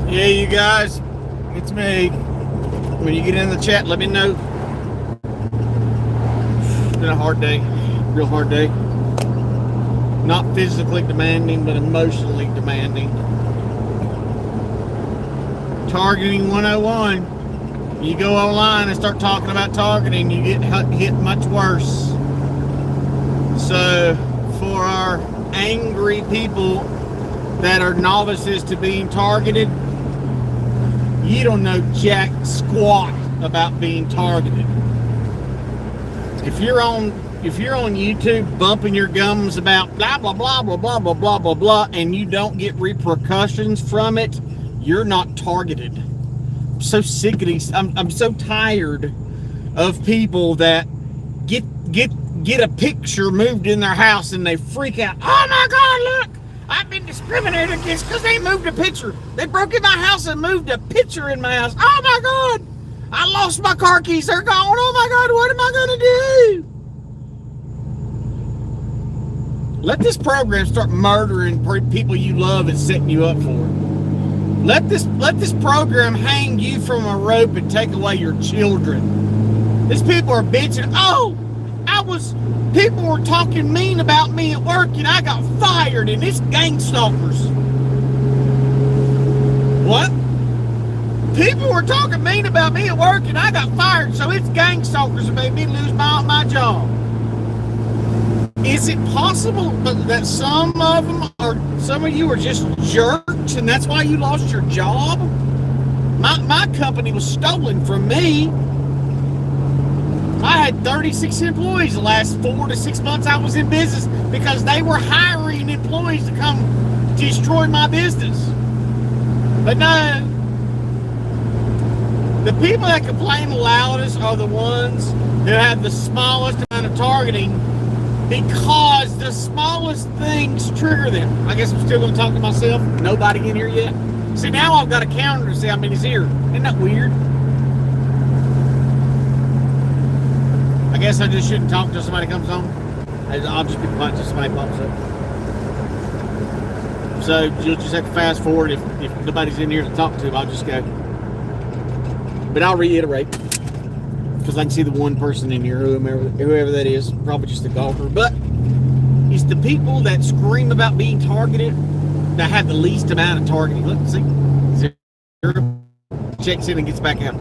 Yeah, you guys, it's me. When you get in the chat, let me know. It's been a hard day, real hard day. Not physically demanding, but emotionally demanding. Targeting 101. You go online and start talking about targeting, you get hit much worse. So, for our angry people that are novices to being targeted, you don't know jack squat about being targeted. If you're on YouTube bumping your gums about blah blah blah blah blah blah blah blah blah and you don't get repercussions from it, you're not targeted. I'm so sick of these. I'm so tired of people that get a picture moved in their house and they freak out. Oh my God, look! I've been discriminated against because they moved a picture. They broke in my house and moved a picture in my house. Oh my God! I lost my car keys. They're gone. Oh my God, what am I going to do? Let this program start murdering people you love and setting you up for it. Let this program hang you from a rope and take away your children. These people are bitching. Oh, people were talking mean about me at work and I got fired and it's gang stalkers. What? People were talking mean about me at work and I got fired, so it's gang stalkers that made me lose my job. Is it possible that some of you are just jerks and that's why you lost your job? My company was stolen from me. I had 36 employees the last 4 to 6 months I was in business because they were hiring employees to come destroy my business. But no, the people that complain the loudest are the ones who have the smallest amount of targeting because the smallest things trigger them. I guess I'm still going to talk to myself. Nobody in here yet. See, now I've got a counter to see how many's here. Isn't that weird? I guess I just shouldn't talk until somebody comes on. I'll just be quiet until somebody pops up. So you'll just have to fast forward. If nobody's in here to talk to, I'll just go. But I'll reiterate, because I can see the one person in here, whoever that is, probably just a golfer. But it's the people that scream about being targeted that have the least amount of targeting. Look, see, zero checks in and gets back out.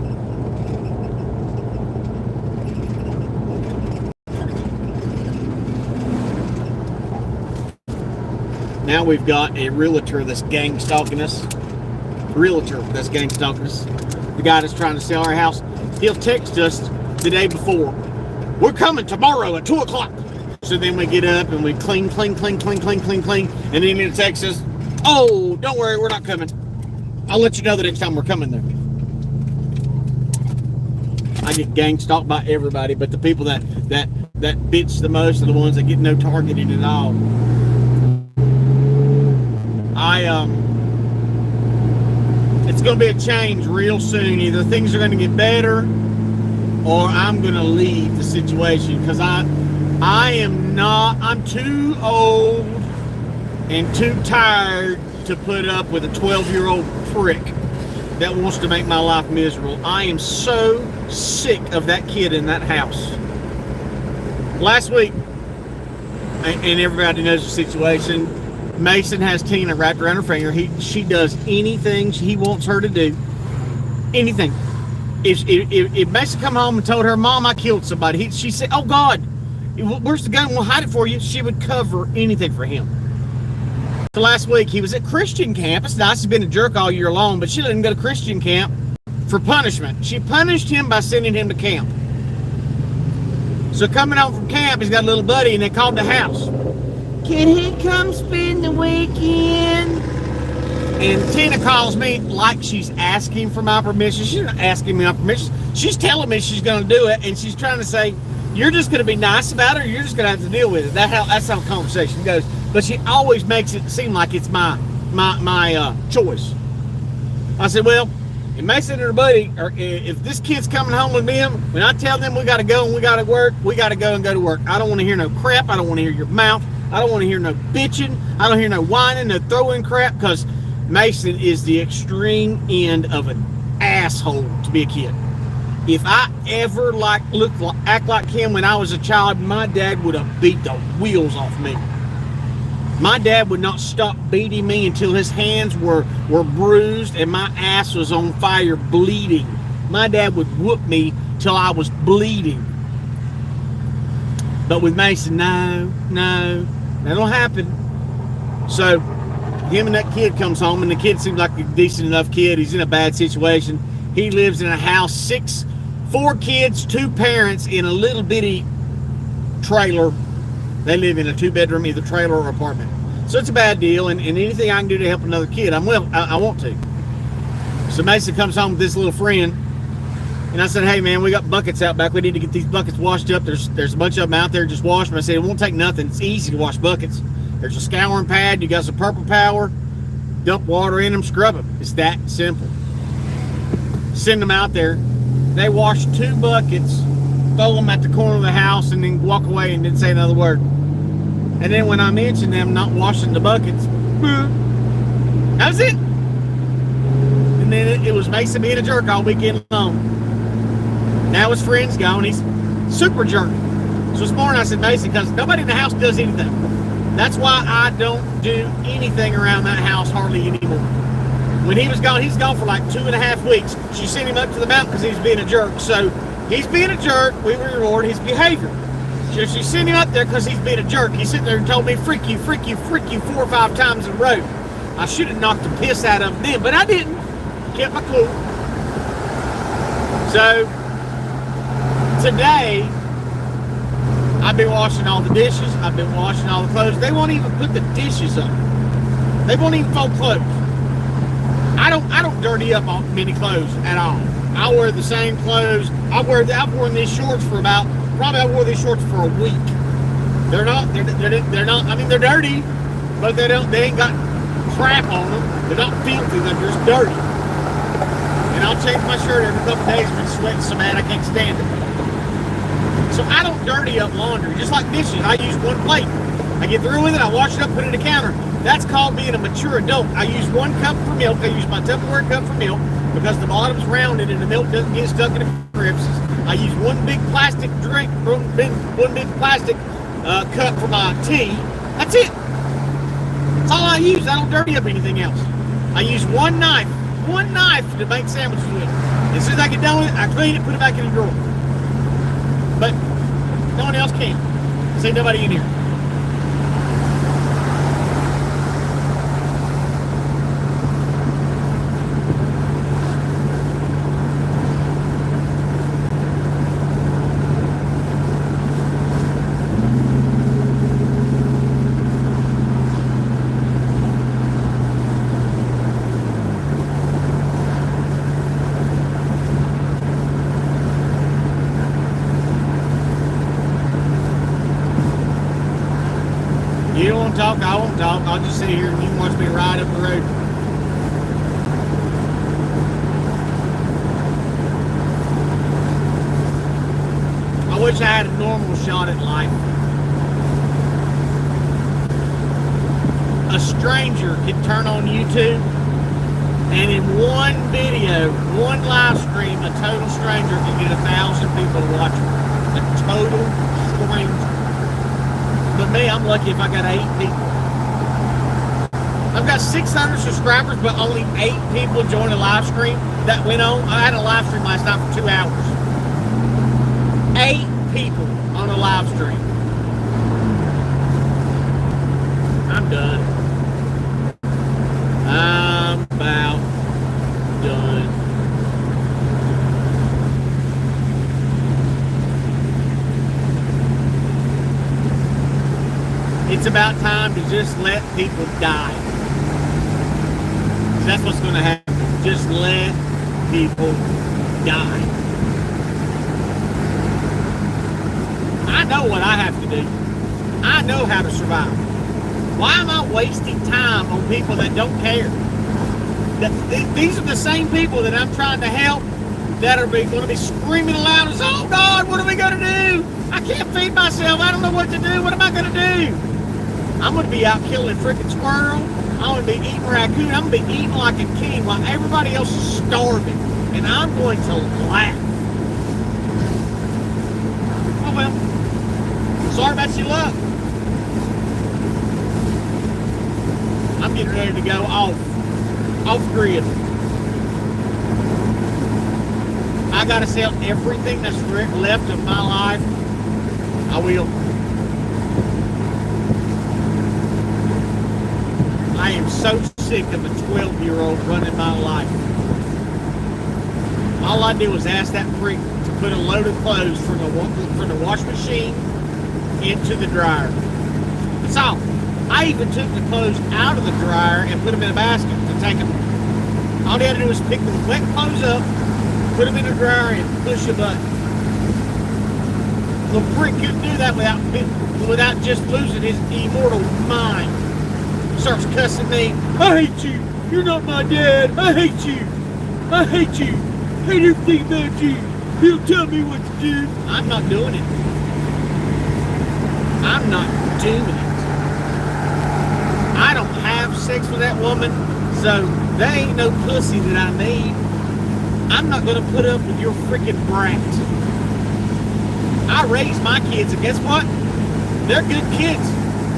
Now we've got a realtor that's gang stalking us. The guy that's trying to sell our house. He'll text us the day before. We're coming tomorrow at 2 o'clock. So then we get up and we clean. And then he'll text us, oh, don't worry, we're not coming. I'll let you know the next time we're coming there. I get gang stalked by everybody, but the people that bitch the most are the ones that get no targeting at all. It's going to be a change real soon. Either things are going to get better or I'm going to leave the situation because I'm too old and too tired to put up with a 12-year-old prick that wants to make my life miserable. I am so sick of that kid in that house. Last week, and everybody knows the situation, Mason has Tina wrapped around her finger. She does anything he wants her to do. Anything. If Mason come home and told her, Mom, I killed somebody, she said, oh God, where's the gun? We'll hide it for you. She would cover anything for him. So last week, he was at Christian camp. It's nice. He's been a jerk all year long, but she let him go to Christian camp for punishment. She punished him by sending him to camp. So coming home from camp, he's got a little buddy, and they called the house. Can he come spend the weekend? And Tina calls me like she's asking for my permission. She's not asking me my permission. She's telling me she's going to do it, and she's trying to say, you're just going to be nice about it, or you're just going to have to deal with it. That's how the conversation goes. But she always makes it seem like it's my choice. I said, well, if Mason and her buddy, or if this kid's coming home with them, when I tell them we got to go and we got to work, we got to go and go to work. I don't want to hear no crap. I don't want to hear your mouth. I don't want to hear no bitching. I don't hear no whining, no throwing crap, because Mason is the extreme end of an asshole to be a kid. If I ever act like him when I was a child, my dad would have beat the wheels off me. My dad would not stop beating me until his hands were bruised and my ass was on fire bleeding. My dad would whoop me till I was bleeding. But with Mason, no, that don't happen. So him and that kid comes home, and the kid seems like a decent enough kid. He's in a bad situation. He lives in a house, 4 kids, 2 parents in a little bitty trailer. They live in a 2-bedroom, either trailer or apartment. So it's a bad deal, and anything I can do to help another kid, I want to. So Mason comes home with this little friend, and I said, hey man, we got buckets out back. We need to get these buckets washed up. There's a bunch of them out there. Just wash them. I said, it won't take nothing. It's easy to wash buckets. There's a scouring pad. You got some Purple Power. Dump water in them, scrub them. It's that simple. Send them out there. They wash 2 buckets, throw them at the corner of the house, and then walk away and didn't say another word. And then when I mentioned them not washing the buckets, that was it. And then it was Mason being a jerk all weekend long. Now his friend's gone. He's super jerk. So this morning I said, Mason, because nobody in the house does anything. That's why I don't do anything around that house hardly anymore. When he was gone, he's gone for like 2.5 weeks. She sent him up to the mountain because he was being a jerk. So he's being a jerk. We reward his behavior. So she sent him up there because he's being a jerk. He sat there and told me, freak you, 4 or 5 times in a row. I should have knocked the piss out of him then, but I didn't. Kept my cool. So today, I've been washing all the dishes. I've been washing all the clothes. They won't even put the dishes up. They won't even fold clothes. I don't dirty up many clothes at all. I wear the same clothes. I've worn these shorts for I wore these shorts for a week. They're not, I mean, they're dirty, but they ain't got crap on them. They're not filthy, they're just dirty. And I'll change my shirt every couple days when it's sweating so bad I can't stand it. So I don't dirty up laundry, just like dishes. I use 1 plate. I get through with it, I wash it up, put it in the counter. That's called being a mature adult. I use 1 cup for milk. I use my Tupperware cup for milk because the bottom's rounded and the milk doesn't get stuck in the crisps. I use 1 big plastic drink, 1 big plastic cup for my tea. That's it. That's all I use. I don't dirty up anything else. I use 1 knife to make sandwiches with. As soon as I get done with it, I clean it, put it back in the drawer. But no one else can. There's nobody in here. You don't want to talk, I won't talk. I'll just sit here and you can watch me ride up the road. I wish I had a normal shot at life. A stranger could turn on YouTube and in one video, 1 live stream, a total stranger could get 1,000 people to watch it. A total stranger. But me, I'm lucky if I got 8 people. I've got 600 subscribers, but only 8 people joined a live stream that went on. I had a live stream last night for 2 hours. 8 people on a live stream. I'm done. I'm about done. It's about time to just let people die. That's what's going to happen. Just let people die. I know what I have to do. I know how to survive. Why am I wasting time on people that don't care? These are the same people that I'm trying to help that are going to be screaming aloud as, oh God, what are we going to do? I can't feed myself. I don't know what to do. What am I going to do? I'm going to be out killing freaking squirrel. I'm going to be eating raccoon. I'm going to be eating like a king while everybody else is starving. And I'm going to laugh. Oh well. Sorry about your luck. I'm getting ready to go off grid. I got to sell everything that's left of my life. I will. I am so sick of a 12-year-old running my life. All I did was ask that freak to put a load of clothes from the wash machine into the dryer. That's all. I even took the clothes out of the dryer and put them in a basket to take them. All they had to do was pick the wet clothes up, put them in the dryer, and push a button. The freak couldn't do that without just losing his immortal mind. Starts cussing me. I hate you. You're not my dad. I hate you. I hate you. I hate everything about you. He'll tell me what to do. I'm not doing it. I'm not doing it. I don't have sex with that woman, so there ain't no pussy that I need. I'm not going to put up with your freaking brat. I raised my kids, and guess what? They're good kids.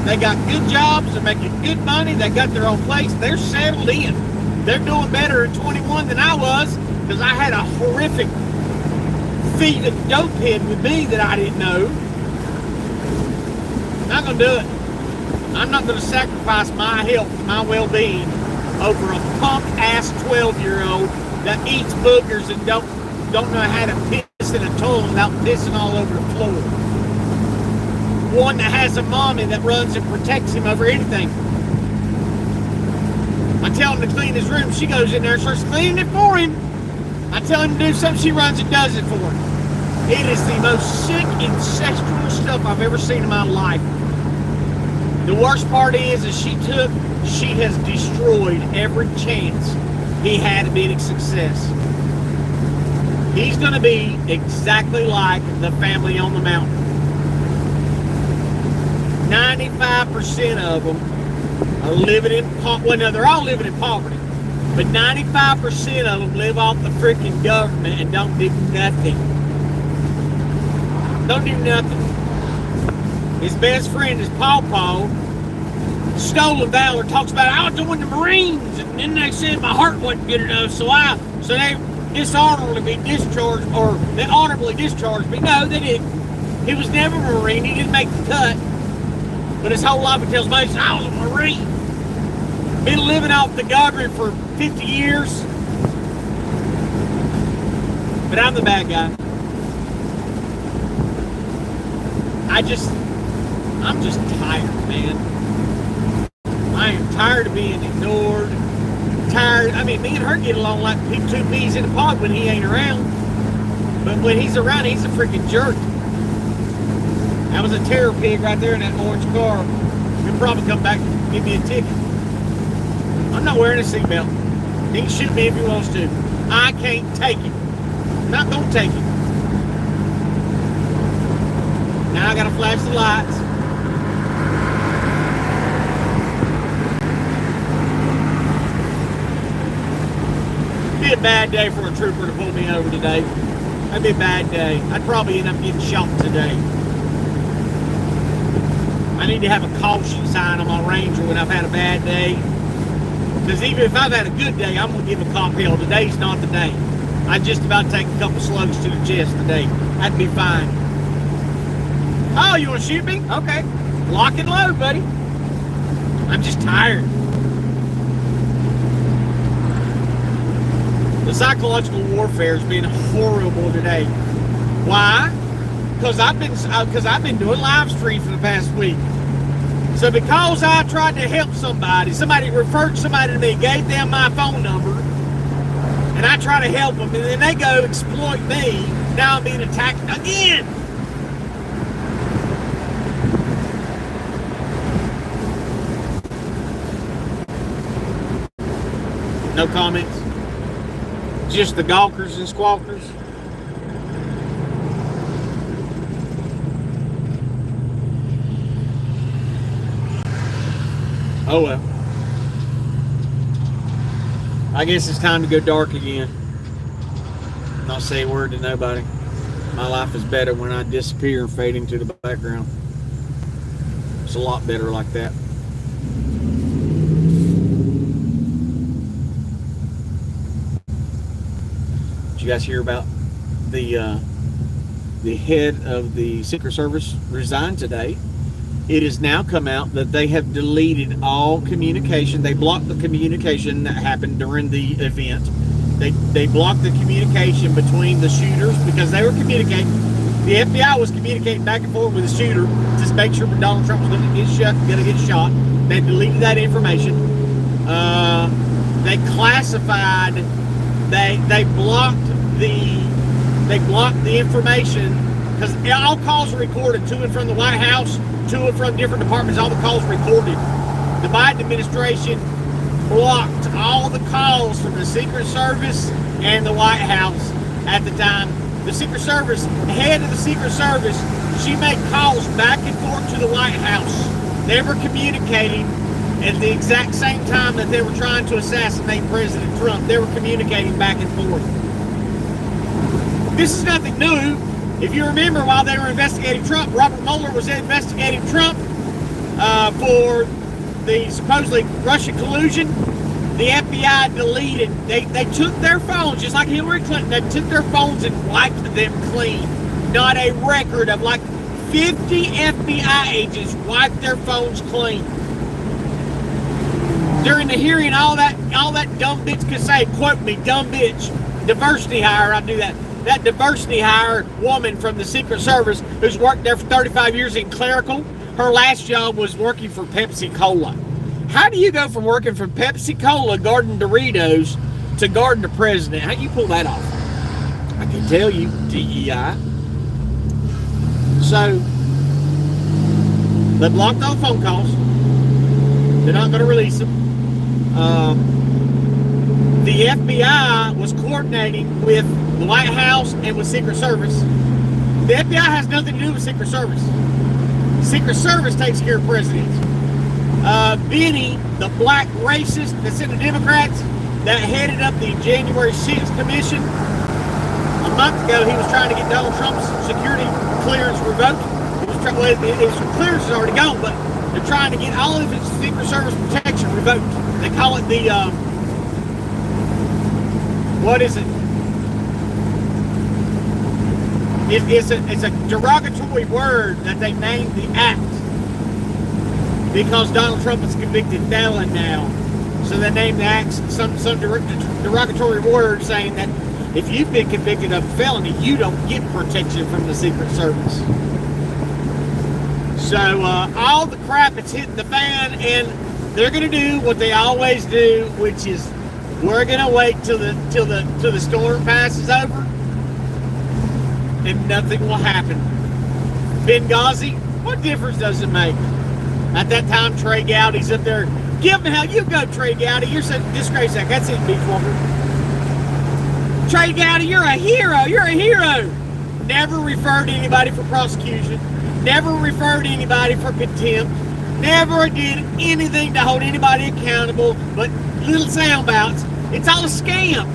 They got good jobs. They're making good money. They got their own place. They're settled in. They're doing better at 21 than I was because I had a horrific thieving dopehead with me that I didn't know. Not going to do it. I'm not going to sacrifice my health, my well-being over a punk-ass 12-year-old that eats boogers and don't know how to piss in a toilet without pissing all over the floor. One that has a mommy that runs and protects him over anything. I tell him to clean his room. She goes in there and starts cleaning it for him. I tell him to do something. She runs and does it for him. It is the most sick, incestual stuff I've ever seen in my life. The worst part is she has destroyed every chance he had of being a success. He's going to be exactly like the family on the mountain. 95% of them are living in poverty. Well, no, they're all living in poverty. But 95% of them live off the freaking government and don't do nothing. Don't do nothing. His best friend is Paw Paw. Stolen Valor talks about, I was doing the Marines, and then they said my heart wasn't good enough, so they dishonorably discharged, or they honorably discharged me. No, they didn't. He was never a Marine. He didn't make the cut. But his whole life he tells me, I was a Marine. Been living off the government for 50 years. But I'm the bad guy. I'm just tired, man. I am tired of being ignored. Tired. I mean, me and her get along like two peas in a pod when he ain't around. But when he's around, he's a freaking jerk. That was a terror pig right there in that orange car. He'll probably come back and give me a ticket. I'm not wearing a seatbelt. He can shoot me if he wants to. I can't take it. I'm not gonna take it. Now I gotta flash the lights. It'd be a bad day for a trooper to pull me over today. That'd be a bad day. I'd probably end up getting shot today. I need to have a caution sign on my Ranger when I've had a bad day. Because even if I've had a good day, I'm going to give a cop hell. Today's not the day. I'd just about take a couple slugs to the chest today. That'd be fine. Oh, you want to shoot me? Okay. Lock and load, buddy. I'm just tired. The psychological warfare has been horrible today. Why? Because I've been doing live streams for the past week. So because I tried to help somebody referred somebody to me, gave them my phone number, and I try to help them, and then they go exploit me. Now I'm being attacked again. No comments. Just the gawkers and squawkers. Oh well. I guess it's time to go dark again. Not say a word to nobody. My life is better when I disappear and fade into the background. It's a lot better like that. Did you guys hear about the head of the Secret Service resigned today? It has now come out that they have deleted all communication. They blocked the communication that happened during the event. They blocked the communication between the shooters because they were communicating. The FBI was communicating back and forth with the shooter to make sure Donald Trump was going to get shot. They deleted that information. They classified. They blocked the information because all calls are recorded to and from the White House, to and from different departments. All the calls are recorded. The Biden administration blocked all the calls from the Secret Service and the White House at the time. The Secret Service, head of the Secret Service, she made calls back and forth to the White House. They were communicating at the exact same time that they were trying to assassinate President Trump. They were communicating back and forth. This is nothing new. If you remember, while they were investigating Trump, Robert Mueller was investigating Trump for the supposedly Russian collusion. The FBI deleted. They took their phones, just like Hillary Clinton. They took their phones and wiped them clean. Not a record of like 50 FBI agents wiped their phones clean. During the hearing, all that dumb bitch could say, quote me, dumb bitch, diversity hire, I do that. That diversity hire woman from the Secret Service who's worked there for 35 years in clerical, her last job was working for Pepsi Cola. How do you go from working for Pepsi Cola, guarding Doritos, to guarding the president? How do you pull that off? I can tell you, DEI. So, they blocked all phone calls. They're not going to release them. The FBI was coordinating with the White House and with Secret Service. The FBI has nothing to do with Secret Service. Secret Service takes care of presidents. Benny, the black racist that's in the Democrats, that headed up the January 6th commission. A month ago, he was trying to get Donald Trump's security clearance revoked. His clearance is already gone, but they're trying to get all of his Secret Service protection revoked. They call it the, what is it? It's a derogatory word that they named the act because Donald Trump is a convicted felon now. So they named the act some derogatory word saying that if you've been convicted of a felony, you don't get protection from the Secret Service. So all the crap is hitting the fan, and they're going to do what they always do, which is we're going to wait till the storm passes over, and nothing will happen. Benghazi, what difference does it make? At that time, Trey Gowdy's up there. Give him hell. You go, Trey Gowdy. You're such a disgrace. That's it, Beachwalker. Trey Gowdy, you're a hero. You're a hero. Never referred to anybody for prosecution. Never referred to anybody for contempt. Never did anything to hold anybody accountable, but little sound bouts. It's all a scam.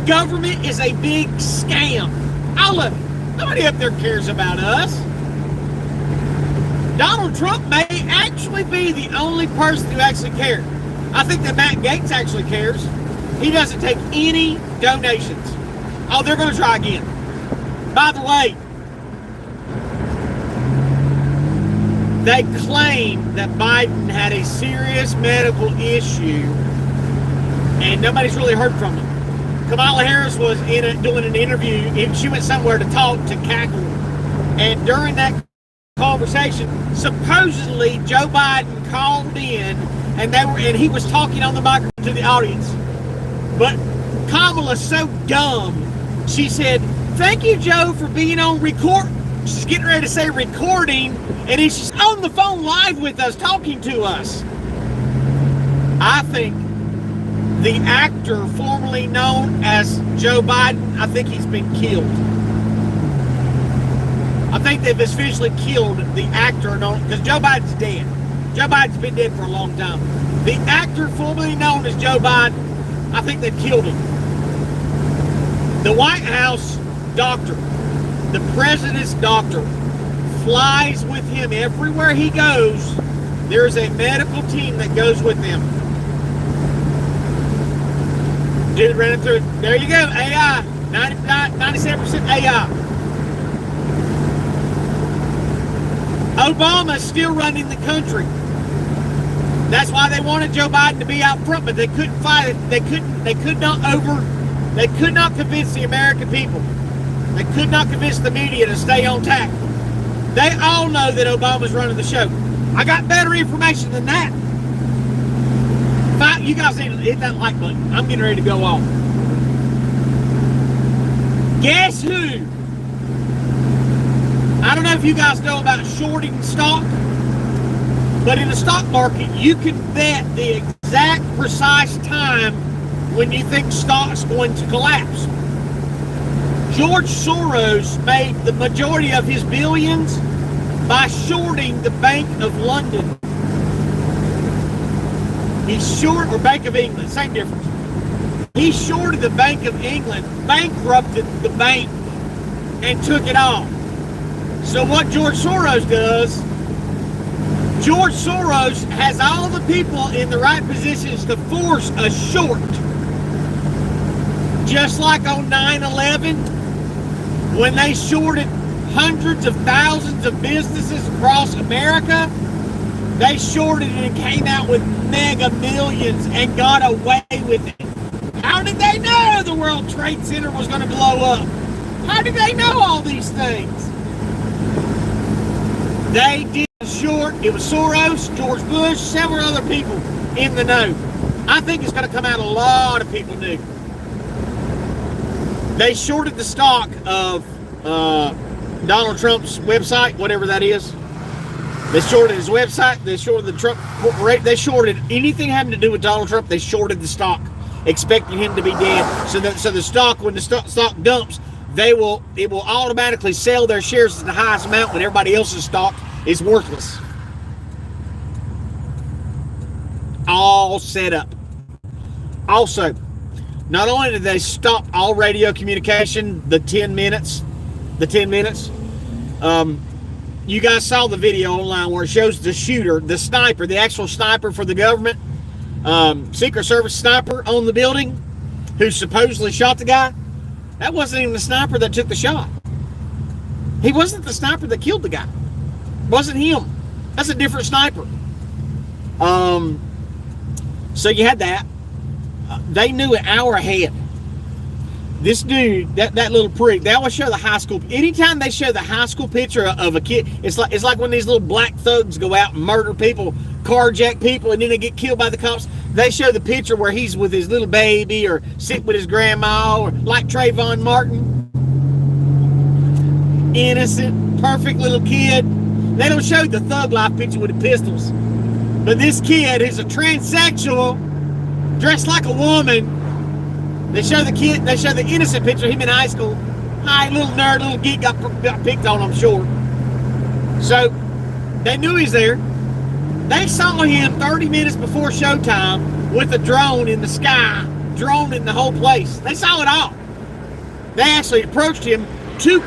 Government is a big scam. All of it. Nobody up there cares about us. Donald Trump may actually be the only person who actually cares. I think that Matt Gaetz actually cares. He doesn't take any donations. Oh, they're going to try again. By the way, they claim that Biden had a serious medical issue and nobody's really heard from him. Kamala Harris was doing an interview, and she went somewhere to talk to Cackle. And during that conversation, supposedly Joe Biden called in, and he was talking on the microphone to the audience. But Kamala's so dumb. She said, "Thank you, Joe, for being on record." She's getting ready to say recording, and he's on the phone live with us, talking to us. I think the actor formerly known as Joe Biden, I think he's been killed. I think they've officially killed the actor, because Joe Biden's dead. Joe Biden's been dead for a long time. The actor formerly known as Joe Biden, I think they've killed him. The White House doctor, the president's doctor, flies with him everywhere he goes. There's a medical team that goes with them. Dude ran it through. There you go, AI. 97% AI. Obama's still running the country. That's why they wanted Joe Biden to be out front, but they couldn't fight it. They could not convince the American people. They could not convince the media to stay on tack. They all know that Obama's running the show. I got better information than that. You guys need to hit that like button. I'm getting ready to go off. Guess who? I don't know if you guys know about shorting stock, but in the stock market, you can bet the exact precise time when you think stock's going to collapse. George Soros made the majority of his billions by shorting the Bank of London. Or Bank of England, same difference. He shorted the Bank of England, bankrupted the bank, and took it off. So what George Soros does, George Soros has all the people in the right positions to force a short. Just like on 9/11, when they shorted hundreds of thousands of businesses across America, they shorted it and came out with mega millions and got away with it. How did they know the World Trade Center was going to blow up? How did they know all these things? They did short. It was Soros, George Bush, several other people in the know. I think it's going to come out a lot of people knew. They shorted the stock of Donald Trump's website, whatever that is. They shorted his website. They shorted the Trump Corporation. They shorted anything having to do with Donald Trump. They shorted the stock, expecting him to be dead. So the stock, when the stock dumps, it will automatically sell their shares at the highest amount when everybody else's stock is worthless. All set up. Also, not only did they stop all radio communication, the 10 minutes. You guys saw the video online where it shows the shooter, the sniper, the actual sniper for the government, Secret Service sniper on the building, who supposedly shot the guy. That wasn't even the sniper that took the shot. He wasn't the sniper that killed the guy. It wasn't him. That's a different sniper. So you had that. They knew an hour ahead. This dude, that little prick, they always show the high school. Anytime they show the high school picture of a kid, it's like when these little black thugs go out and murder people, carjack people, and then they get killed by the cops. They show the picture where he's with his little baby or sitting with his grandma, or like Trayvon Martin. Innocent, perfect little kid. They don't show the thug life picture with the pistols. But this kid is a transsexual, dressed like a woman. They show the kid, they show the innocent picture of him in high school. Hi, little nerd, little geek got picked on, I'm sure. So, they knew he's there. They saw him 30 minutes before showtime with a drone in the sky, droning the whole place. They saw it all. They actually approached him. Two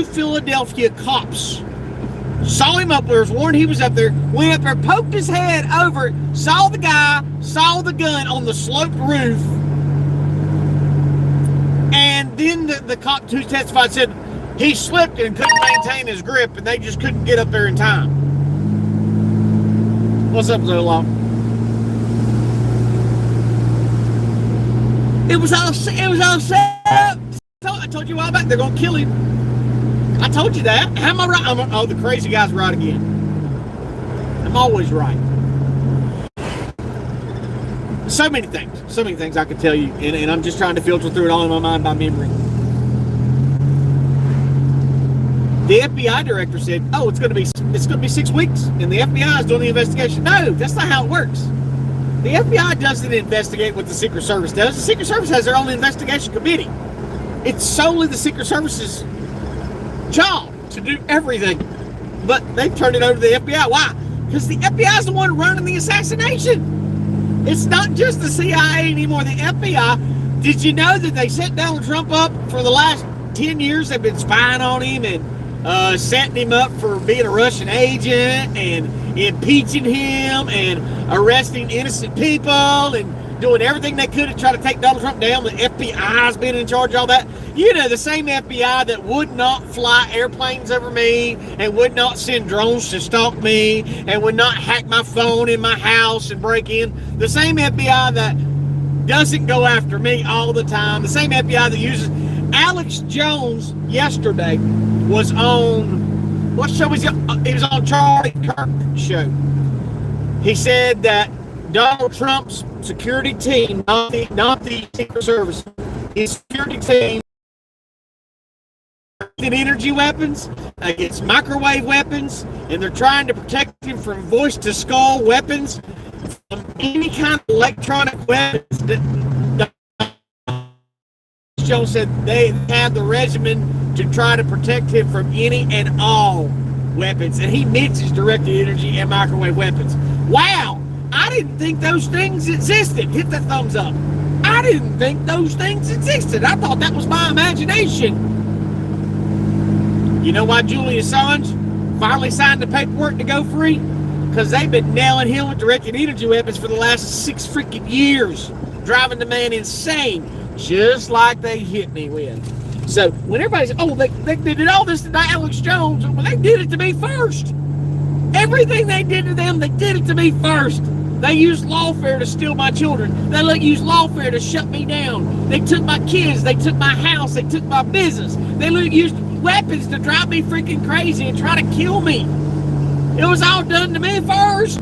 Philadelphia cops saw him up there, was warned he was up there, went up there, poked his head over, saw the guy, saw the gun on the sloped roof, and then the cop who testified said he slipped and couldn't maintain his grip, and they just couldn't get up there in time. What's up, Zoloft? It was all set up. I told you a while back they're gonna kill him. I told you that. How am I right? The crazy guy's right again. I'm always right. So many things I could tell you, and I'm just trying to filter through it all in my mind by memory. The FBI director said, "Oh, it's going to be 6 weeks, and the FBI is doing the investigation." No, that's not how it works. The FBI doesn't investigate what the Secret Service does. The Secret Service has their own investigation committee. It's solely the Secret Service's job to do everything, but they've turned it over to the FBI. Why? Because the FBI is the one running the assassination. It's not just the CIA anymore, the FBI. Did you know that they set Donald Trump up for the last 10 years? They've been spying on him and setting him up for being a Russian agent and impeaching him and arresting innocent people and doing everything they could to try to take Donald Trump down. The FBI's been in charge of all that. You know, the same FBI that would not fly airplanes over me and would not send drones to stalk me and would not hack my phone in my house and break in. The same FBI that doesn't go after me all the time. The same FBI that uses... Alex Jones yesterday was on... What show was he on? He was on Charlie Kirk show. He said that Donald Trump's security team, not the Secret Service, his security team energy weapons against microwave weapons, and they're trying to protect him from voice to skull weapons, from any kind of electronic weapons. Jones said they have the regimen to try to protect him from any and all weapons, and he mentions directed energy and microwave weapons. Wow, I didn't think those things existed. Hit the thumbs up. I didn't think those things existed. I thought that was my imagination. You know why Julian Assange finally signed the paperwork to go free? Because they've been nailing him with directed energy weapons for the last 6 freaking years, driving the man insane, just like they hit me with. So when everybody's, oh, they did all this to Alex Jones, well, they did it to me first. Everything they did to them, they did it to me first. They used lawfare to steal my children. They used lawfare to shut me down. They took my kids. They took my house. They took my business. They used weapons to drive me freaking crazy and try to kill me. It was all done to me first.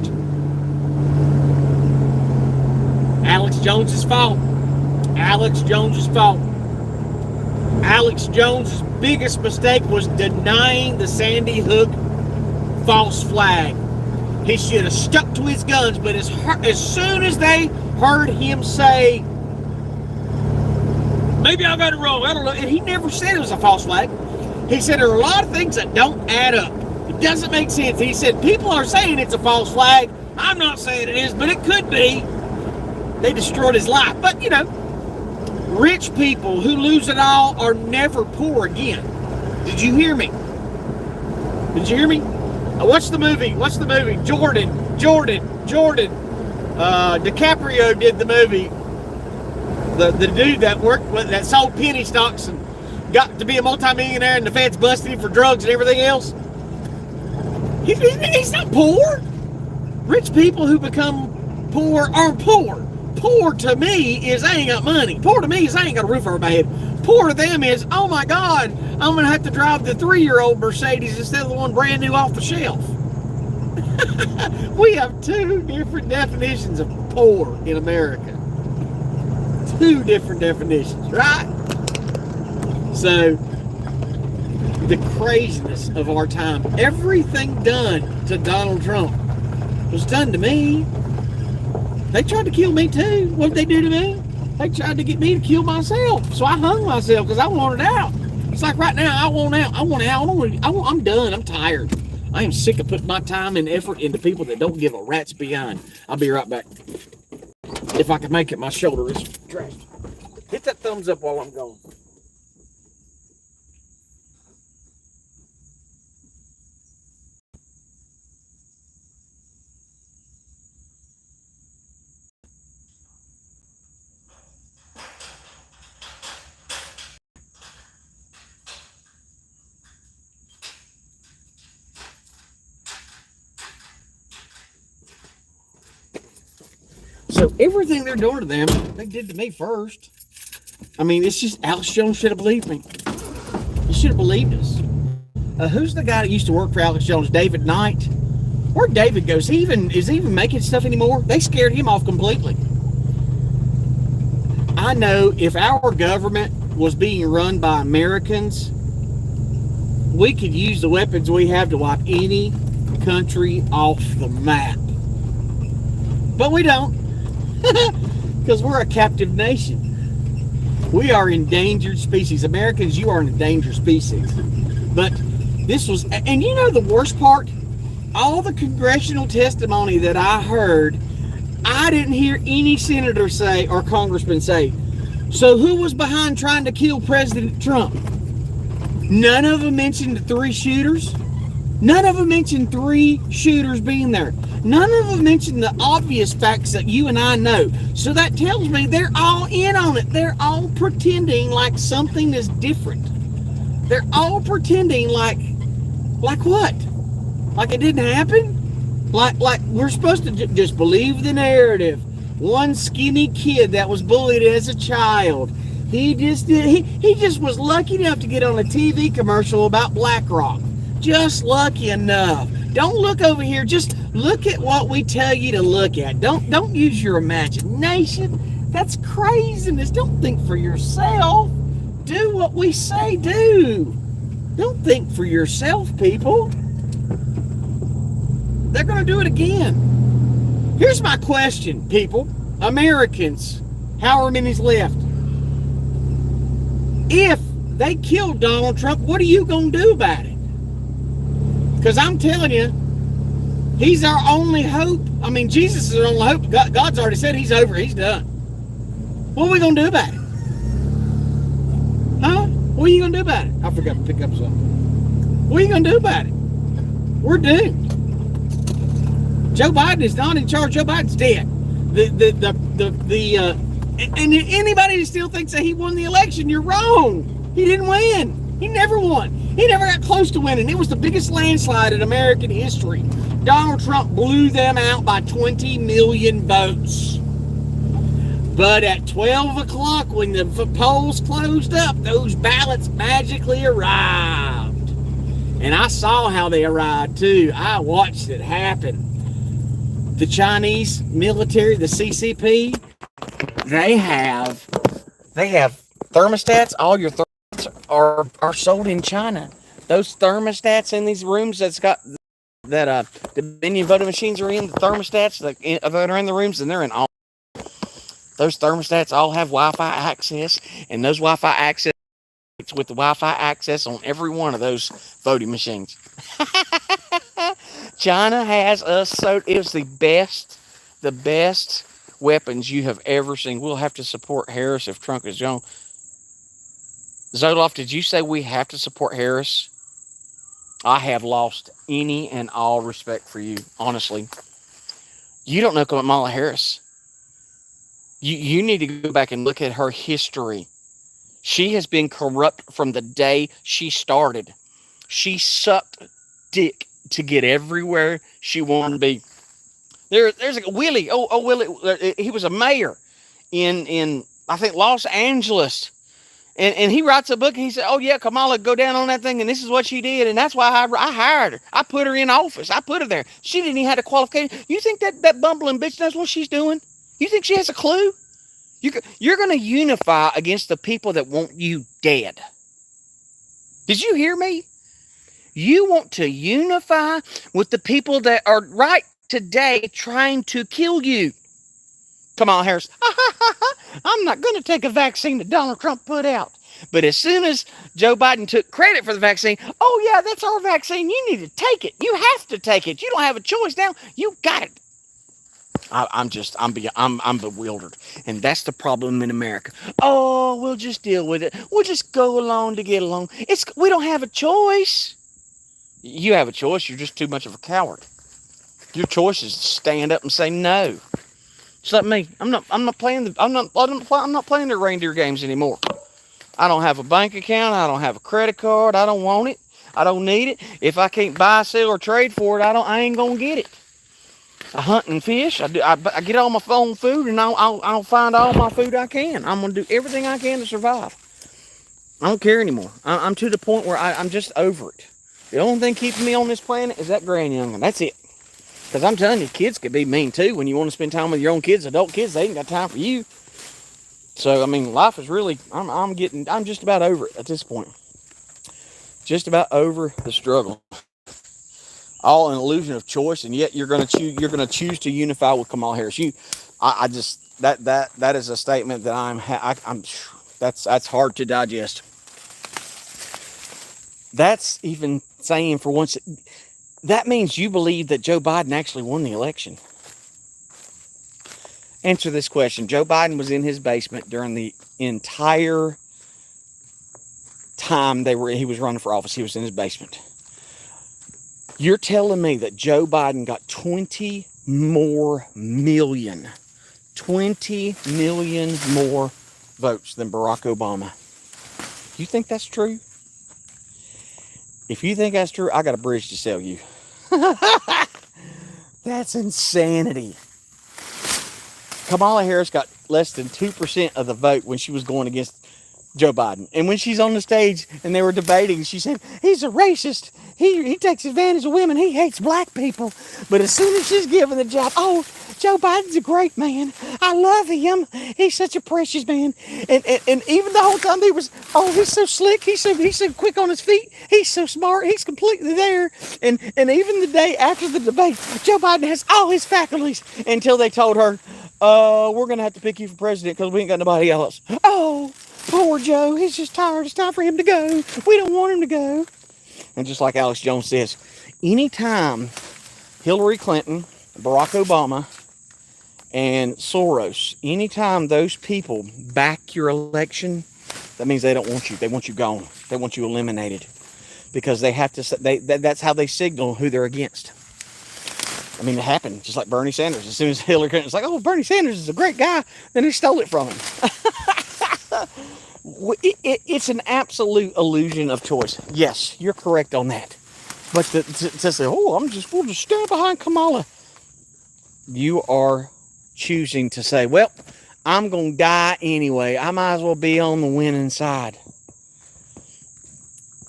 Alex Jones's fault. Alex Jones's fault. Alex Jones's biggest mistake was denying the Sandy Hook false flag. He should have stuck to his guns, but as soon as they heard him say, maybe I got it wrong, I don't know, and he never said it was a false flag. He said there are a lot of things that don't add up. It doesn't make sense. He said people are saying it's a false flag. I'm not saying it is, but it could be. They destroyed his life. But, you know, rich people who lose it all are never poor again. Did you hear me? Did you hear me? What's the movie? Jordan. DiCaprio did the movie. The dude that worked with, that sold penny stocks and got to be a multimillionaire, and the feds busted him for drugs and everything else. He's not poor. Rich people who become poor are poor. Poor to me is I ain't got money. Poor to me is I ain't got a roof over my head. Poor to them is, oh my God, I'm going to have to drive the 3-year-old Mercedes instead of the one brand new off the shelf. We have 2 different definitions of poor in America. 2 different definitions, right? So, the craziness of our time. Everything done to Donald Trump was done to me. They tried to kill me too. What did they do to me? They tried to get me to kill myself. So I hung myself because I wanted out. It's like right now, I want out. I'm done. I'm tired. I am sick of putting my time and effort into people that don't give a rat's behind. I'll be right back. If I can make it, my shoulder is trashed. Hit that thumbs up while I'm gone. So everything they're doing to them, they did to me first. I mean, it's just Alex Jones should have believed me. He should have believed us. Who's the guy that used to work for Alex Jones? David Knight. Where'd David go? Is he even making stuff anymore? They scared him off completely. I know if our government was being run by Americans, we could use the weapons we have to wipe any country off the map. But we don't. Because we're a captive nation. We are endangered species. Americans, you are an endangered species. But this was, and you know the worst part? all the congressional testimony that I heard, I didn't hear any senator say or congressman say, so who was behind trying to kill President Trump? None of them mentioned the 3 shooters. None of them mentioned 3 shooters being there. None of them mentioned the obvious facts that you and I know. So that tells me they're all in on it. They're all pretending like something is different. They're all pretending like what? Like it didn't happen? Like we're supposed to just believe the narrative. One skinny kid that was bullied as a child. He just was lucky enough to get on a TV commercial about BlackRock. Just lucky enough. Don't look over here. Just look at what we tell you to look at. Don't use your imagination. That's craziness. Don't think for yourself. Do what we say do. Don't think for yourself, people. They're going to do it again. Here's my question, people. Americans, however many's left. If they killed Donald Trump, what are you going to do about it? Because I'm telling you, he's our only hope. I mean, Jesus is our only hope. God's already said he's over. He's done. What are we going to do about it? Huh? What are you going to do about it? I forgot to pick up something. What are you going to do about it? We're doomed. Joe Biden is not in charge. Joe Biden's dead. And anybody who still thinks that he won the election, you're wrong. He didn't win. He never won. He never got close to winning. It was the biggest landslide in American history. Donald Trump blew them out by 20 million votes. But at 12 o'clock, when the polls closed up, those ballots magically arrived. And I saw how they arrived too. I watched it happen. The Chinese military, the CCP, they have thermostats. All your thermostats are sold in China. Those thermostats in these rooms that's got that the Dominion voting machines are in, the thermostats that are in the rooms, and they're in all. Those thermostats all have Wi-Fi access, and those Wi-Fi access with the Wi-Fi access on every one of those voting machines. China has us so it's the best weapons you have ever seen. We'll have to support Harris if Trump is gone. Zoloff, did you say we have to support Harris? I have lost any and all respect for you, honestly. You don't know Kamala Harris. You need to go back and look at her history. She has been corrupt from the day she started. She sucked dick to get everywhere she wanted to be. There's a Willie. Willie. He was a mayor in I think Los Angeles, and he writes a book. And he said, "Oh yeah, Kamala, go down on that thing, and this is what she did, and that's why I hired her. I put her in office. I put her there. She didn't even have a qualification. You think that bumbling bitch knows what she's doing? You think she has a clue? You're going to unify against the people that want you dead. Did you hear me? You want to unify with the people that are right today trying to kill you. Kamala Harris, I'm not going to take a vaccine that Donald Trump put out. But as soon as Joe Biden took credit for the vaccine, oh yeah, that's our vaccine. You need to take it. You have to take it. You don't have a choice now. You got it. I'm bewildered. And that's the problem in America. Oh, we'll just deal with it. We'll just go along to get along. We don't have a choice. You have a choice. You're just too much of a coward. Your choice is to stand up and say no. Just like me. I'm not playing the reindeer games anymore. I don't have a bank account. I don't have a credit card. I don't want it. I don't need it. If I can't buy, sell, or trade for it, I ain't gonna get it. I hunt and fish. I get all my own food, and I'll find all my food I can. I'm gonna do everything I can to survive. I don't care anymore. I'm to the point where I'm just over it. The only thing keeping me on this planet is that grandyoungin. That's it. Because I'm telling you, kids can be mean too. When you want to spend time with your own kids, adult kids, they ain't got time for you. So I mean, life is really. I'm just about over it at this point. Just about over the struggle. All an illusion of choice, and yet you're going to choose to unify with Kamala Harris. That is a statement that that's hard to digest. That's even saying for once, that means you believe that Joe Biden actually won the election. Answer this question. Joe Biden was in his basement during the entire time he was running for office. He was in his basement. You're telling me that Joe Biden got 20 million more votes than Barack Obama. You think that's true? If you think that's true, I got a bridge to sell you. That's insanity. Kamala Harris got less than 2% of the vote when she was going against Joe Biden. And when she's on the stage and they were debating, she said, he's a racist. He takes advantage of women. He hates black people. But as soon as she's given the job, oh, Joe Biden's a great man. I love him. He's such a precious man. And even the whole time he was, oh, he's so slick. He's so quick on his feet. He's so smart. He's completely there. And even the day after the debate, Joe Biden has all his faculties until they told her, we're going to have to pick you for president because we ain't got nobody else. Oh, poor Joe. He's just tired. It's time for him to go. We don't want him to go. And just like Alex Jones says, anytime Hillary Clinton, Barack Obama, and Soros, anytime those people back your election, that means they don't want you. They want you gone. They want you eliminated. Because they have to, that's how they signal who they're against. I mean, it happened just like Bernie Sanders. As soon as Hillary Clinton was like, oh, Bernie Sanders is a great guy, then they stole it from him. It's an absolute illusion of choice. Yes, you're correct on that. But to say, oh, we'll just stand behind Kamala. You are choosing to say, well, I'm going to die anyway. I might as well be on the winning side.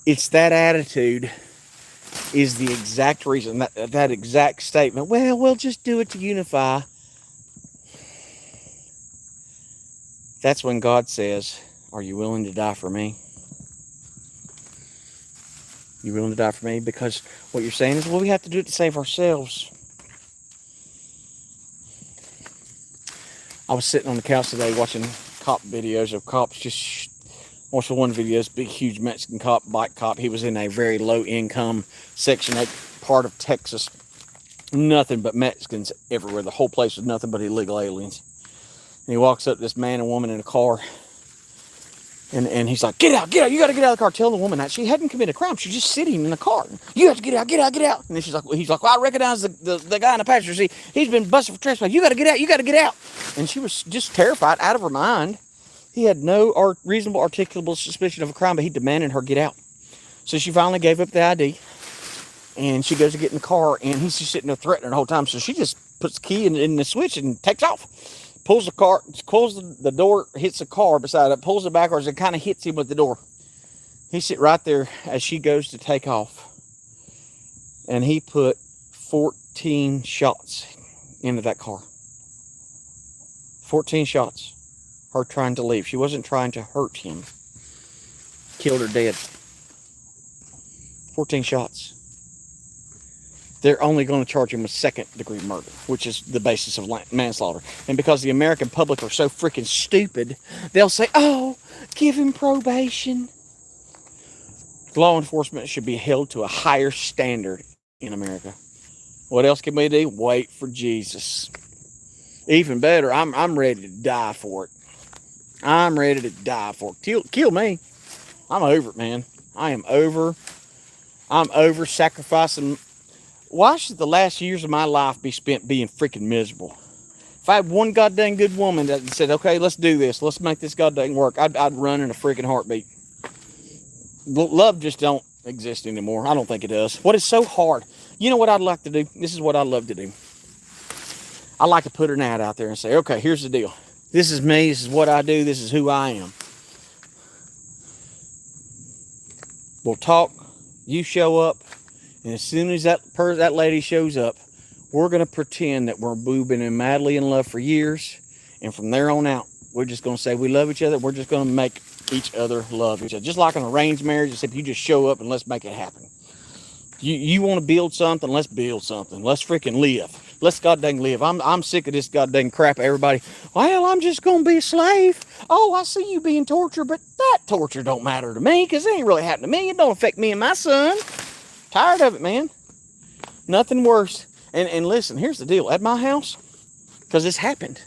It's that attitude is the exact reason, that exact statement. Well, we'll just do it to unify. That's when God says, are you willing to die for me? You willing to die for me? Because what you're saying is, well, we have to do it to save ourselves. I was sitting on the couch today watching cop videos of cops. Just watched one video, this big, huge Mexican cop, bike cop. He was in a very low-income Section 8 part of Texas. Nothing but Mexicans everywhere. The whole place was nothing but illegal aliens. And he walks up to this man and woman in a car. And he's like, get out, you got to get out of the car. Tell the woman that she hadn't committed a crime. She's just sitting in the car. You have to get out. And then he's like, well, I recognize the guy in the passenger seat. He's been busted for trespass. You got to get out. And she was just terrified, out of her mind. He had no reasonable articulable suspicion of a crime, but he demanded her get out. So she finally gave up the ID. And she goes to get in the car, and he's just sitting there threatening her the whole time. So she just puts the key in the switch and takes off. Pulls the car, closes the door, hits the car beside it, pulls it backwards, and kind of hits him with the door. He sit right there as she goes to take off. And he put 14 shots into that car. 14 shots. Her trying to leave. She wasn't trying to hurt him. Killed her dead. 14 shots. They're only going to charge him with second-degree murder, which is the basis of manslaughter. And because the American public are so freaking stupid, they'll say, oh, give him probation. Law enforcement should be held to a higher standard in America. What else can we do? Wait for Jesus. Even better, I'm ready to die for it. I'm ready to die for it. Kill me. I'm over it, man. I'm over sacrificing. Why should the last years of my life be spent being freaking miserable? If I had one goddamn good woman that said, okay, let's do this. Let's make this goddamn work. I'd run in a freaking heartbeat. Love just don't exist anymore. I don't think it does. What is so hard? You know what I'd like to do? This is what I'd love to do. I'd like to put an ad out there and say, okay, here's the deal. This is me. This is what I do. This is who I am. We'll talk. You show up. And as soon as that lady shows up, we're going to pretend that we've been madly in love for years. And from there on out, we're just going to say we love each other. We're just going to make each other love each other. Just like an arranged marriage, except you just show up and let's make it happen. You want to build something? Let's build something. Let's freaking live. Let's goddamn live. I'm sick of this goddamn crap. Everybody, well, I'm just going to be a slave. Oh, I see you being tortured, but that torture don't matter to me because it ain't really happening to me. It don't affect me and my son. Tired of it, man. Nothing worse. And listen, here's the deal. At my house, because this happened,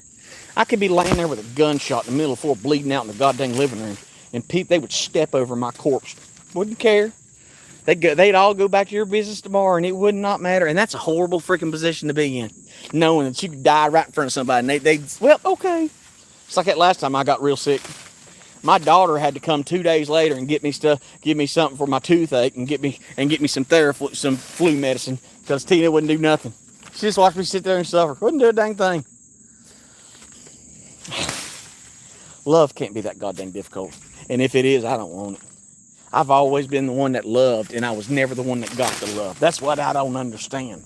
I could be laying there with a gunshot in the middle of the floor bleeding out in the goddamn living room, and they would step over my corpse. Wouldn't care. They'd all go back to your business tomorrow, and it would not matter. And that's a horrible freaking position to be in, knowing that you could die right in front of somebody. And well, okay. It's like that last time I got real sick. My daughter had to come 2 days later and get me stuff, give me something for my toothache, and get me some Theraflu, some flu medicine, because Tina wouldn't do nothing. She just watched me sit there and suffer. Wouldn't do a dang thing. Love can't be that goddamn difficult. And if it is, I don't want it. I've always been the one that loved, and I was never the one that got the love. That's what I don't understand.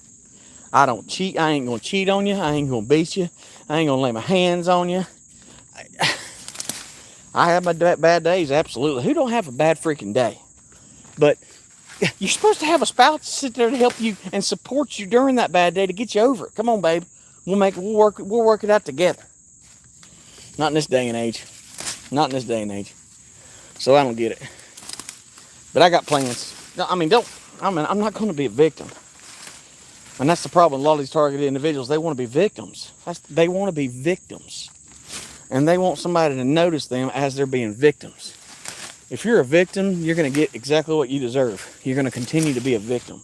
I don't cheat. I ain't going to cheat on you. I ain't going to beat you. I ain't going to lay my hands on you. I have my bad days, absolutely. Who don't have a bad freaking day? But you're supposed to have a spouse sit there to help you and support you during that bad day to get you over it. Come on, babe. We'll work it out together. Not in this day and age. Not in this day and age. So I don't get it. But I got plans. I'm not going to be a victim. And that's the problem with a lot of these targeted individuals. They want to be victims. They want to be victims. And they want somebody to notice them as they're being victims. If you're a victim, you're going to get exactly what you deserve. You're going to continue to be a victim.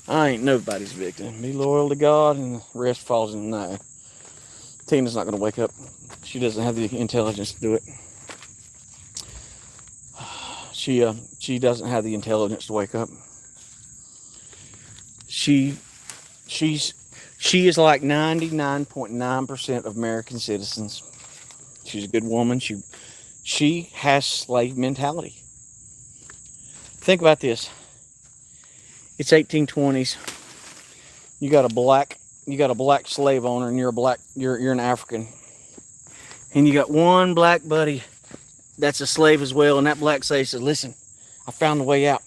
I ain't nobody's victim. Be loyal to God, and the rest falls in line. Tina's not going to wake up. She doesn't have the intelligence to do it. She doesn't have the intelligence to wake up. She is like 99.9% of American citizens. She's a good woman. She has slave mentality. Think about this. It's 1820s. You got a black slave owner, and you're an African. And you got one black buddy that's a slave as well, and that black slave says, listen, I found the way out.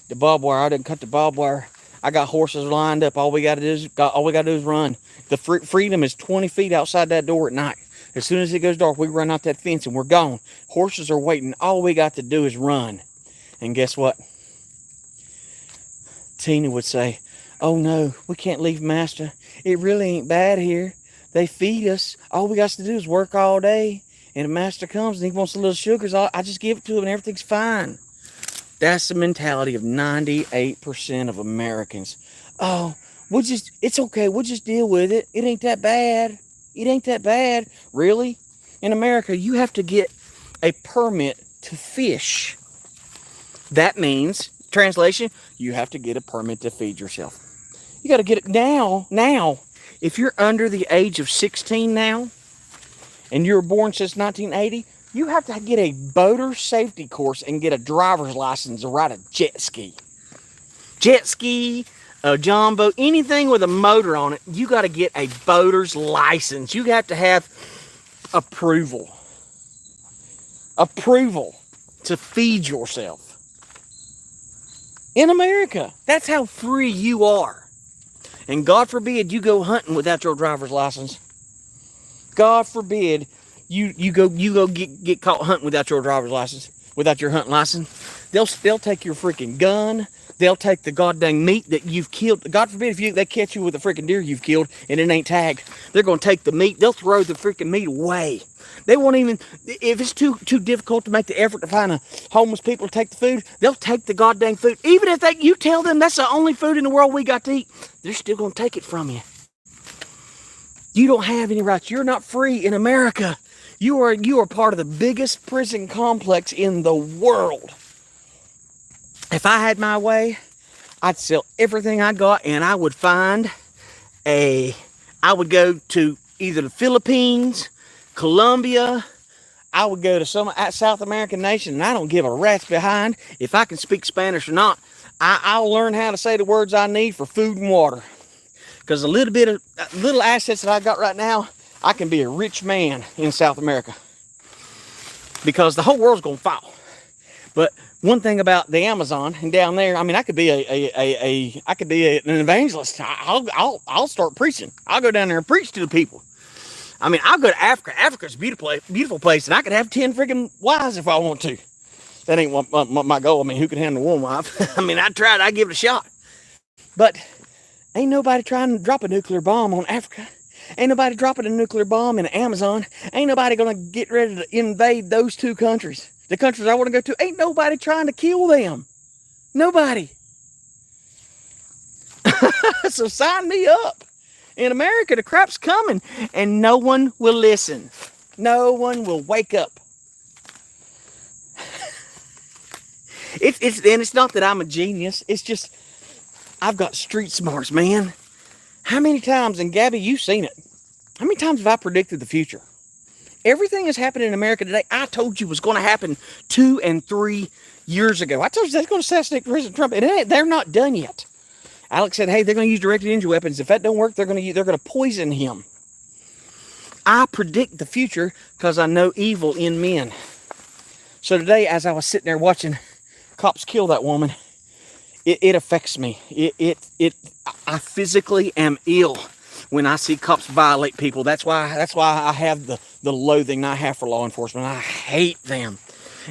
The barbed wire, I didn't cut the barbed wire. I got horses lined up. All we got to do is run. The freedom is 20 feet outside that door at night. As soon as it goes dark, we run out that fence and we're gone. Horses are waiting. All we got to do is run. And guess what? Tina would say, oh no, we can't leave master. It really ain't bad here. They feed us. All we got to do is work all day. And if master comes and he wants a little sugars, I just give it to him and everything's fine. That's the mentality of 98% of Americans. Oh, it's okay. We'll just deal with it. It ain't that bad. It ain't that bad. Really? In America, you have to get a permit to fish. That means, translation, you have to get a permit to feed yourself. You got to get it now. Now, if you're under the age of 16 now, and you were born since 1980, you have to get a boater safety course and get a driver's license to ride a jet ski. Jet ski, a john boat, anything with a motor on it, you got to get a boater's license. You have to have approval. Approval to feed yourself. In America, that's how free you are. And God forbid you go hunting without your driver's license. God forbid you go get caught hunting without your driver's license, without your hunting license. They'll take your freaking gun. They'll take the goddamn meat that you've killed. God forbid if they catch you with a freaking deer you've killed and it ain't tagged. They're going to take the meat. They'll throw the freaking meat away. They won't even, if it's too difficult to make the effort to find a homeless people to take the food, they'll take the goddamn food. Even if you tell them that's the only food in the world we got to eat, they're still going to take it from you. You don't have any rights. You're not free in America. You are part of the biggest prison complex in the world. If I had my way, I'd sell everything I got and I would I would go to either the Philippines, Colombia. I would go to some South American nation, and I don't give a rat's behind if I can speak Spanish or not. I'll learn how to say the words I need for food and water. Because a little assets that I got right now, I can be a rich man in South America. Because the whole world's going to fall. But one thing about the Amazon and down there, I mean, I could be an evangelist. I'll start preaching. I'll go down there and preach to the people. I mean, I'll go to Africa. Africa's a beautiful place, and I could have 10 freaking wives if I want to. That ain't my goal. I mean, who can handle one wife? I mean, I tried. I give it a shot. But Ain't nobody trying to drop a nuclear bomb on Africa. Ain't nobody dropping a nuclear bomb in the Amazon. Ain't nobody gonna get ready to invade those two countries. The countries I want to go to, ain't nobody trying to kill them. Nobody. So sign me up. In America, the crap's coming, and no one will listen. No one will wake up. It's not that I'm a genius. It's just I've got street smarts, man. How many times, and Gabby, you've seen it. How many times have I predicted the future? Everything that's happening in America today, I told you was going to happen 2 and 3 years ago. I told you that's going to assassinate President Trump, and they're not done yet. Alex said, hey, they're going to use directed energy weapons. If that don't work, they're going to poison him. I predict the future because I know evil in men. So today, as I was sitting there watching cops kill that woman, it affects me. I physically am ill when I see cops violate people. That's why I have the loathing I have for law enforcement. I hate them.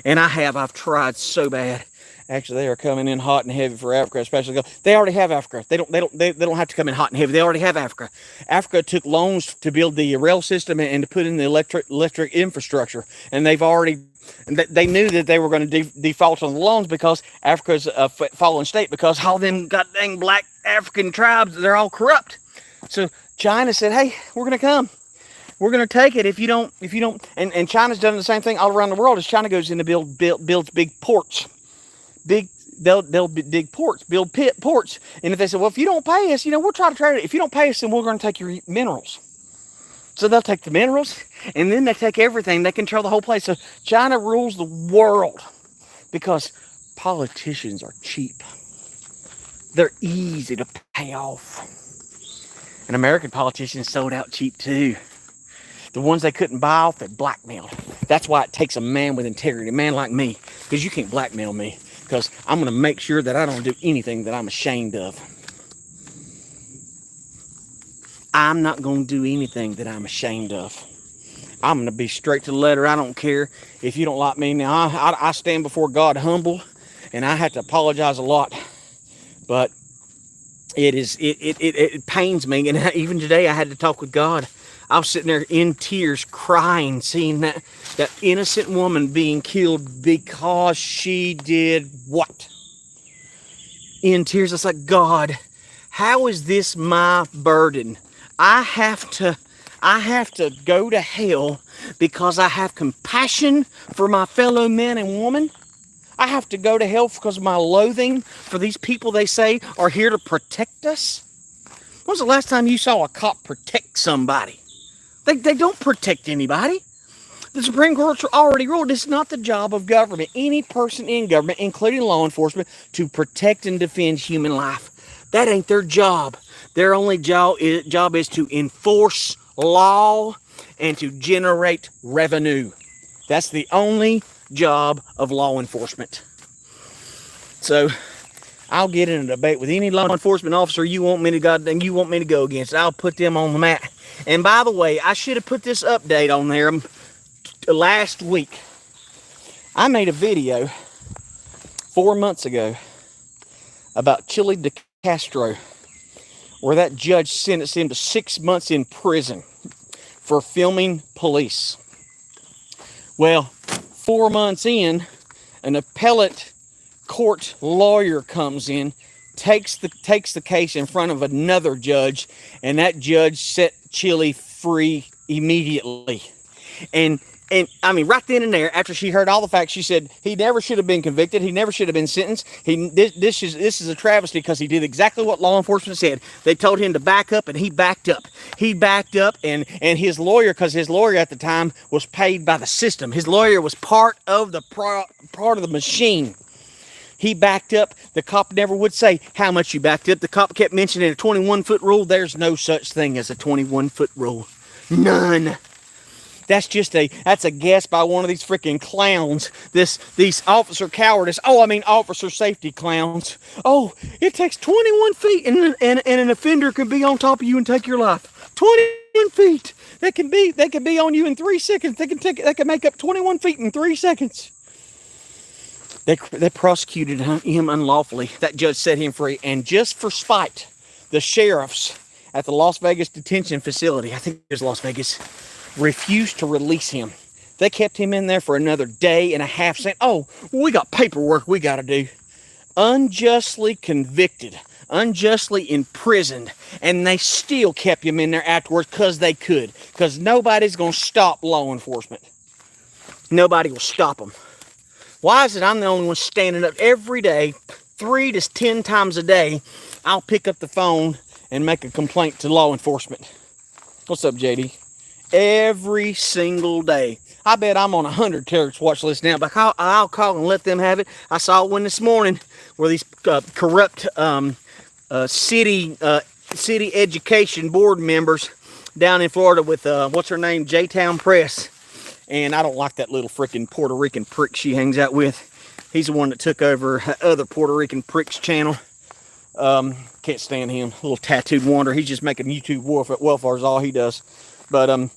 And I've tried so bad. Actually, they are coming in hot and heavy for Africa, especially. They already have Africa. They don't have to come in hot and heavy. They already have Africa. Africa took loans to build the rail system and to put in the electric infrastructure, and they knew that they were going to default on the loans because Africa's a fallen state, because all them goddamn black African tribes, they're all corrupt. So China said, hey, we're going to come. We're going to take it if you don't. And China's done the same thing all around the world as China goes in to builds big ports. They'll dig ports, build ports. And if they say, well, if you don't pay us, we'll try to trade it. If you don't pay us, then we're going to take your minerals. So they'll take the minerals, and then they take everything. They control the whole place. So China rules the world because politicians are cheap. They're easy to pay off. And American politicians sold out cheap too. The ones they couldn't buy off, they blackmailed. That's why it takes a man with integrity, a man like me, because you can't blackmail me, because I'm going to make sure that I don't do anything that I'm ashamed of. I'm not going to do anything that I'm ashamed of. I'm going to be straight to the letter. I don't care if you don't like me. Now, I stand before God humble, and I have to apologize a lot. But it pains me. And even today, I had to talk with God. I was sitting there in tears, crying, seeing that innocent woman being killed because she did what? In tears, it's like, God, how is this my burden? I have to go to hell because I have compassion for my fellow man and woman. I have to go to hell because of my loathing for these people they say are here to protect us. When was the last time you saw a cop protect somebody? They don't protect anybody. The Supreme Court already ruled it's not the job of government, any person in government, including law enforcement, to protect and defend human life. That ain't their job. Their only job is to enforce law and to generate revenue. That's the only job of law enforcement. So I'll get in a debate with any law enforcement officer you want me to go against. I'll put them on the mat. And by the way, I should have put this update on there last week. I made a video 4 months ago about Chili de Castro, where that judge sentenced him to 6 months in prison for filming police. Well, 4 months in, an appellate court lawyer comes in, takes the case in front of another judge, and that judge set Chili free immediately. And I mean, right then and there, after she heard all the facts, she said he never should have been convicted. He never should have been sentenced. This is a travesty because he did exactly what law enforcement said. They told him to back up, and he backed up. He backed up, and his lawyer, because his lawyer at the time was paid by the system. His lawyer was part of the machine. He backed up. The cop never would say how much you backed up. The cop kept mentioning a 21-foot rule. There's no such thing as a 21-foot rule. None. That's a guess by one of these freaking clowns. These officer cowardice. Officer safety clowns. Oh, it takes 21 feet and an offender can be on top of you and take your life. 21 feet. They can be on you in 3 seconds. They can make up 21 feet in 3 seconds. They prosecuted him unlawfully. That judge set him free, and just for spite, the sheriffs at the Las Vegas detention facility, I think it was Las Vegas, refused to release him. They kept him in there for another day and a half, saying, oh, we got paperwork we got to do. Unjustly convicted, unjustly imprisoned, and they still kept him in there afterwards because they could. Because nobody's going to stop law enforcement. Nobody will stop them. Why is it I'm the only one standing up every day, 3 to 10 times a day? I'll pick up the phone and make a complaint to law enforcement. What's up, JD? Every single day. I bet I'm on 100 terrorist watch lists now, but I'll call and let them have it. I saw one this morning where these corrupt city education board members down in Florida with, what's her name, J-Town Press. And I don't like that little freaking Puerto Rican prick she hangs out with. He's the one that took over other Puerto Rican pricks channel. Can't stand him. Little tattooed wonder. He's just making YouTube welfare is all he does. But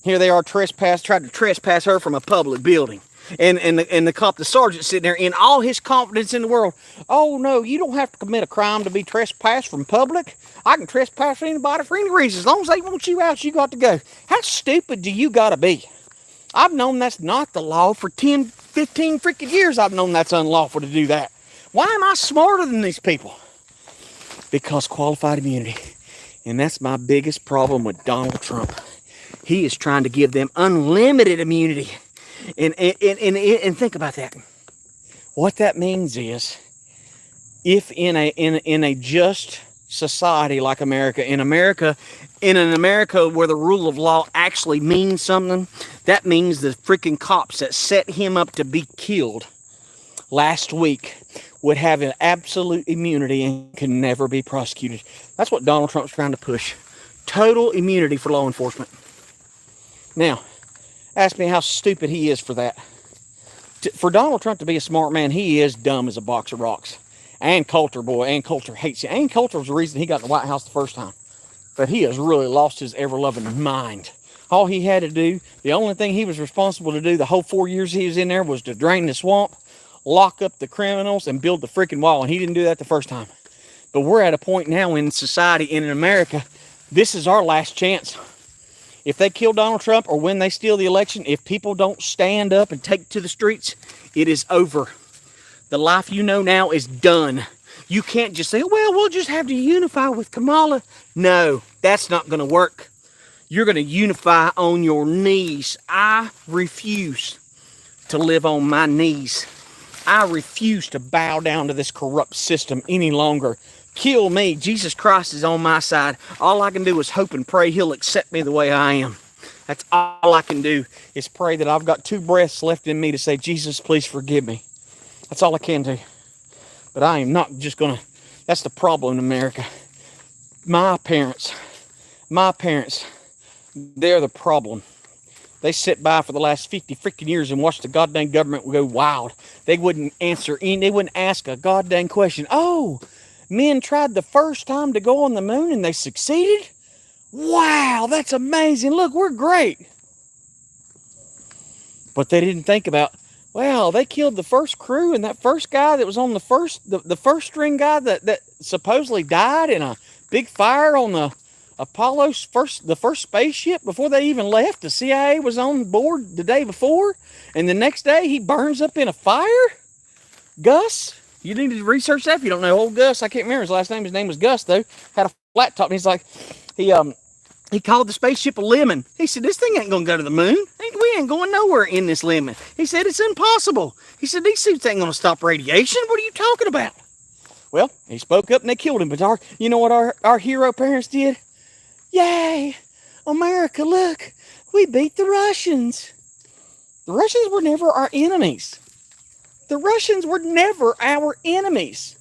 here they are tried to trespass her from a public building. And the cop, the sergeant, sitting there in all his confidence in the world. Oh no, you don't have to commit a crime to be trespassed from public. I can trespass anybody for any reason. As long as they want you out, you got to go. How stupid do you got to be? I've known that's not the law for 10, 15 freaking years. I've known that's unlawful to do that. Why am I smarter than these people? Because qualified immunity. And that's my biggest problem with Donald Trump. He is trying to give them unlimited immunity. And think about that. What that means is, if in a just society like America, in an America where the rule of law actually means something, that means the freaking cops that set him up to be killed last week would have an absolute immunity and can never be prosecuted. That's what Donald Trump's trying to push. Total immunity for law enforcement. Now, ask me how stupid he is for that. For Donald Trump to be a smart man, he is dumb as a box of rocks. Ann Coulter, boy, Ann Coulter hates him. Ann Coulter was the reason he got in the White House the first time. But he has really lost his ever-loving mind. All he had to do, the only thing he was responsible to do the whole 4 years he was in there was to drain the swamp, lock up the criminals, and build the freaking wall. And he didn't do that the first time. But we're at a point now in society, in America, this is our last chance. If they kill Donald Trump or when they steal the election, if people don't stand up and take to the streets, it is over. The life you know now is done. You can't just say, well, we'll just have to unify with Kamala. No, that's not going to work. You're going to unify on your knees. I refuse to live on my knees. I refuse to bow down to this corrupt system any longer. Kill me. Jesus Christ is on my side. All I can do is hope and pray he'll accept me the way I am. That's all I can do is pray that I've got 2 breaths left in me to say, Jesus, please forgive me. That's all I can do. But I am not just going to... That's the problem in America. My parents, they're the problem. They sit by for the last 50 freaking years and watch the goddamn government go wild. They wouldn't they wouldn't ask a goddamn question. Oh, men tried the first time to go on the moon and they succeeded? Wow, that's amazing. Look, we're great. But they didn't think about, well, they killed the first crew, and that first guy that was on the first string guy that supposedly died in a big fire on the Apollo's the first spaceship before they even left. The CIA was on board the day before, and the next day he burns up in a fire. Gus, you need to research that if you don't know. Old Gus, I can't remember his last name. His name was Gus though. Had a flat top, and he's like, he called the spaceship a lemon. He said, this thing ain't gonna go to the moon. We ain't going nowhere in this lemon. He said, it's impossible. He said, these suits ain't gonna stop radiation. What are you talking about? Well, he spoke up and they killed him. But you know what our hero parents did? Yay, America, look, we beat the Russians. The Russians were never our enemies. The Russians were never our enemies.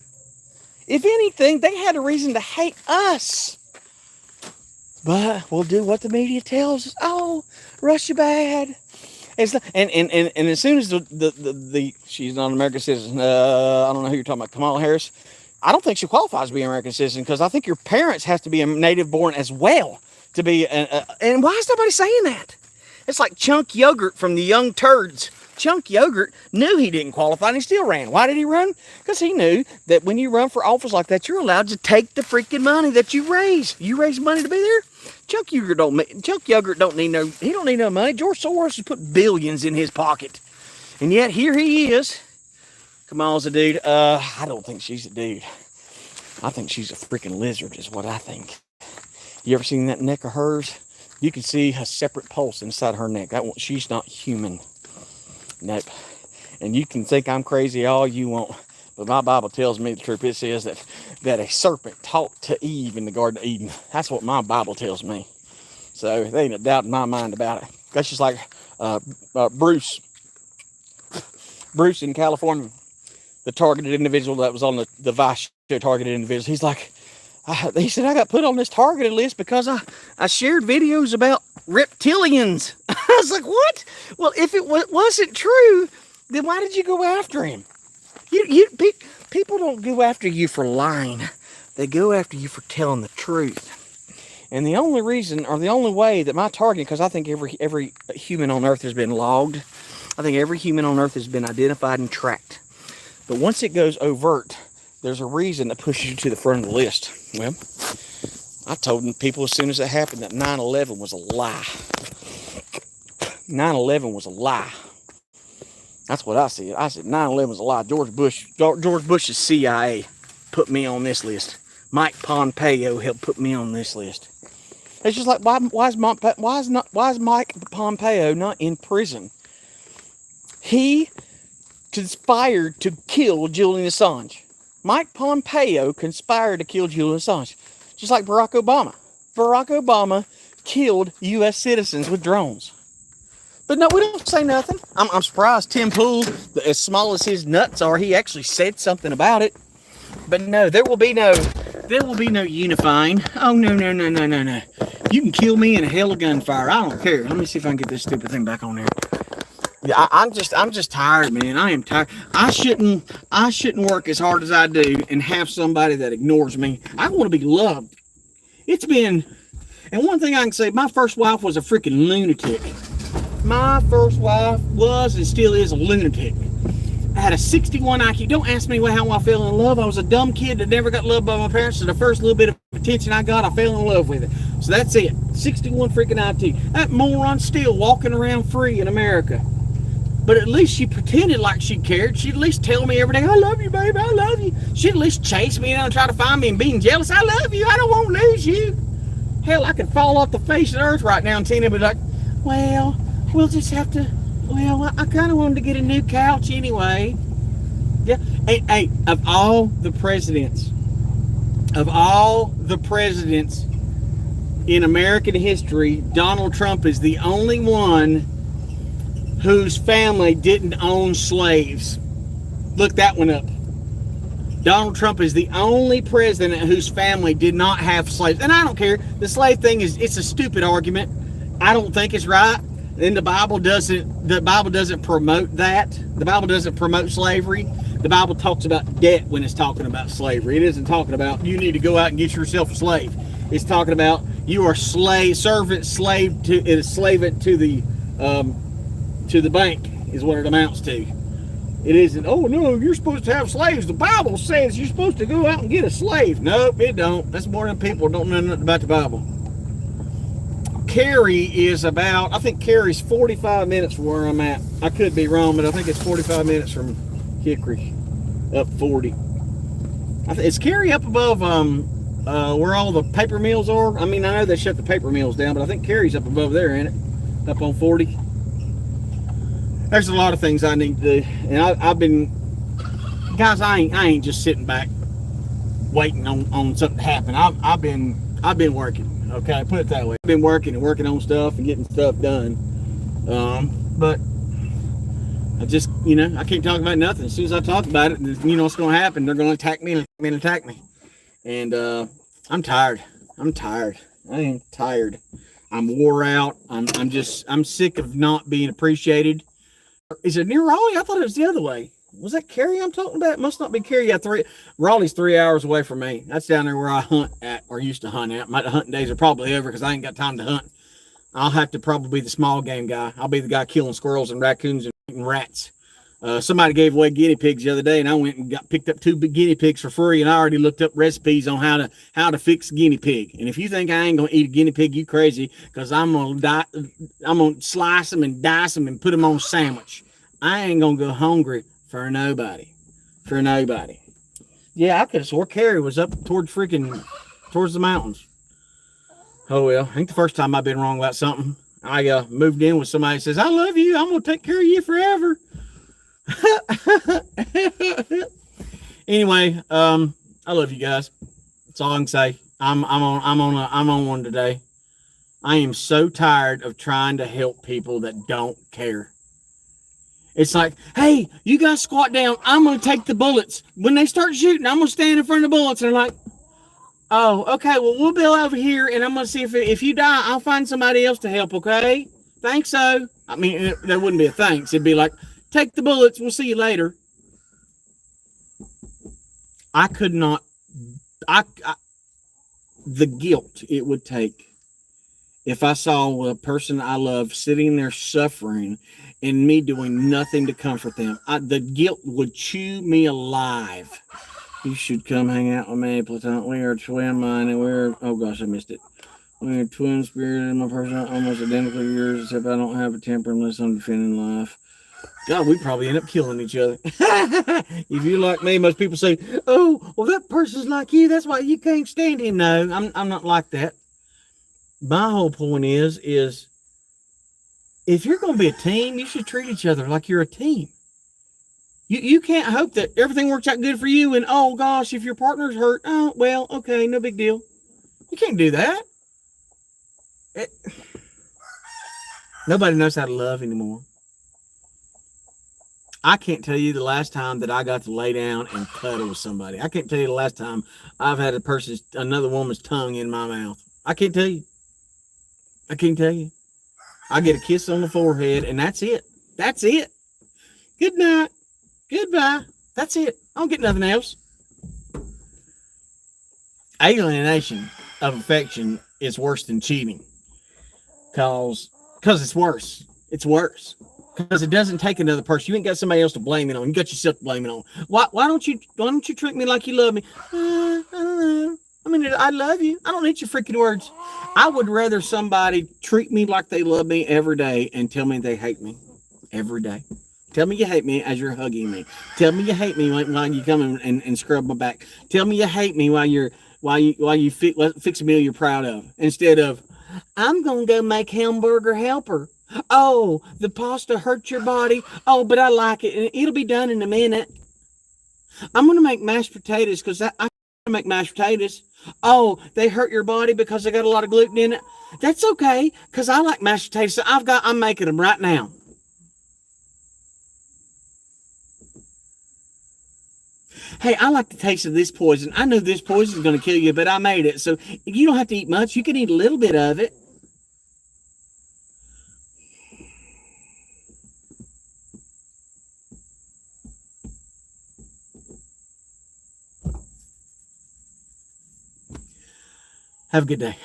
If anything, they had a reason to hate us. But we'll do what the media tells us. Oh, Russia bad. And as soon as the she's not an American citizen. I don't know who you're talking about. Kamala Harris. I don't think she qualifies to be an American citizen because I think your parents have to be a native born as well to be. And why is nobody saying that? It's like chunk yogurt from the Young Turds. Chunk Yogurt knew he didn't qualify and he still ran. Why did he run? Because he knew that when you run for office like that, you're allowed to take the freaking money that you raise. You raise money to be there. Chunk Yogurt don't need no money. George Soros has put billions in his pocket. And yet here he is. Kamal's a dude. I don't think she's a dude. I think she's a freaking lizard is what I think. You ever seen that neck of hers? You can see a separate pulse inside her neck. She's not human. Nope. And you can think I'm crazy all you want, but my Bible tells me the truth. It says that a serpent talked to Eve in the Garden of Eden. That's what my Bible tells me. So there ain't a doubt in my mind about it. That's just like Bruce in California, the targeted individual that was on the Vice show, targeted individual. He's like, he said, I got put on this targeted list because I shared videos about reptilians. I was like, what? Well, if it wasn't true, then why did you go after him? People don't go after you for lying. They go after you for telling the truth. And the only reason, or the only way that my target, because I think every human on earth has been logged. I think every human on earth has been identified and tracked. But once it goes overt, there's a reason that pushes you to the front of the list. Well, I told people as soon as it happened that 9/11 was a lie. 9/11 was a lie. That's what I said. I said 9/11 was a lie. George Bush's CIA put me on this list. Mike Pompeo helped put me on this list. It's just like, why is Mike Pompeo not in prison? He conspired to kill Julian Assange. Mike Pompeo conspired to kill Julian Assange. Just like Barack Obama. Barack Obama killed U.S. citizens with drones. But no, we don't say nothing. I'm surprised Tim Pool, as small as his nuts are, he actually said something about it. But no, there will be no unifying. Oh, no. You can kill me in a hell of gunfire. I don't care. Let me see if I can get this stupid thing back on there. Yeah, I'm just tired, man. I am tired. I shouldn't work as hard as I do and have somebody that ignores me. I want to be loved. And one thing I can say, my first wife was a freaking lunatic. My first wife was and still is a lunatic. I had a 61 IQ. Don't ask me how I fell in love. I was a dumb kid that never got loved by my parents. So the first little bit of attention I got, I fell in love with it. So that's it. 61 freaking IQ. That moron's still walking around free in America. But at least she pretended like she cared. She'd at least tell me every day, I love you, baby, I love you. She'd at least chase me and try to find me and being jealous. I love you. I don't want to lose you. Hell, I could fall off the face of the earth right now and Tina would be like, well, we'll just have to, I kind of wanted to get a new couch anyway. Yeah. Hey, of all the presidents in American history, Donald Trump is the only one whose family didn't own slaves. Look that one up. Donald Trump is the only president whose family did not have slaves. And I don't care. The slave thing it's a stupid argument. I don't think it's right. And the Bible doesn't promote that. The Bible doesn't promote slavery. The Bible talks about debt when it's talking about slavery. It isn't talking about you need to go out and get yourself a slave. It's talking about you are servant to the bank is what it amounts to. It isn't, oh no, you're supposed to have slaves. The Bible says you're supposed to go out and get a slave. Nope, it don't. That's more than people don't know nothing about the Bible. Cary is about, I think Cary's 45 minutes from where I'm at. I could be wrong, but I think it's 45 minutes from Hickory, up 40. Is Cary up above where all the paper mills are? I mean, I know they shut the paper mills down, but I think Cary's up above there, ain't it? Up on 40. There's a lot of things I need to do, and I've been, guys. I ain't just sitting back waiting on something to happen. I've been working. Okay, put it that way. I've been working on stuff and getting stuff done. But I just, I can't talk about nothing. As soon as I talk about it, you know what's going to happen. They're going to attack me. And I'm tired. I am tired. I'm wore out. I'm sick of not being appreciated. Is it near Raleigh? I thought it was the other way. Was that Cary I'm talking about? It must not be Cary. Yeah, Raleigh's 3 hours away from me. That's down there where I hunt at, or used to hunt at. My hunting days are probably over because I ain't got time to hunt. I'll have to probably be the small game guy. I'll be the guy killing squirrels and raccoons and rats. Somebody gave away guinea pigs the other day, and I went and picked up 2 big guinea pigs for free, and I already looked up recipes on how to fix guinea pig. And if you think I ain't gonna eat a guinea pig, you crazy, because I'm gonna slice them and dice them and put them on a sandwich. I ain't gonna go hungry for nobody. Yeah, I could have swore Carrie was up towards the mountains. Oh well, ain't the first time I've been wrong about something. I moved in with somebody that says, I love you, I'm gonna take care of you forever. Anyway, I love you guys. That's all I can say. I'm on one today. I am so tired of trying to help people that don't care. It's like, hey, you guys squat down. I'm gonna take the bullets. When they start shooting, I'm gonna stand in front of the bullets. And they're like, oh, okay, well, we'll be over here, and I'm gonna see if you die, I'll find somebody else to help. Okay, thanks. So I mean, there wouldn't be a thanks. It'd be like, take the bullets. We'll see you later. I could not. The guilt it would take if I saw a person I love sitting there suffering and me doing nothing to comfort them. The guilt would chew me alive. You should come hang out with me, Platon. We are twin minded. Oh gosh, I missed it. We're twin spirited. My person almost identical to yours, except I don't have a temper unless I'm defending life. God, we probably end up killing each other. If you're like me, most people say, oh, well, that person's like you. That's why you can't stand him. No, I'm not like that. My whole point is if you're going to be a team, you should treat each other like you're a team. You can't hope that everything works out good for you and, oh, gosh, if your partner's hurt, oh, well, okay, no big deal. You can't do that. Nobody knows how to love anymore. I can't tell you the last time that I got to lay down and cuddle with somebody. I can't tell you the last time I've had another woman's tongue in my mouth. I can't tell you. I can't tell you. I get a kiss on the forehead, and that's it. That's it. Good night. Goodbye. That's it. I don't get nothing else. Alienation of affection is worse than cheating. Because it's worse. It's worse. Because it doesn't take another person. You ain't got somebody else to blame it on. You got yourself to blame it on. Why don't you treat me like you love me? I don't know. I mean, I love you. I don't need your freaking words. I would rather somebody treat me like they love me every day and tell me they hate me every day. Tell me you hate me as you're hugging me. Tell me you hate me while you come and scrub my back. Tell me you hate me while you fix a meal you're proud of. Instead of, I'm gonna go make hamburger helper. Oh, the pasta hurt your body. Oh, but I like it, and it'll be done in a minute. I'm gonna make mashed potatoes because I make mashed potatoes. Oh, they hurt your body because they got a lot of gluten in it. That's okay, because I like mashed potatoes. So I'm making them right now. Hey, I like the taste of this poison. I know this poison is going to kill you, but I made it. So you don't have to eat much. You can eat a little bit of it. Have a good day.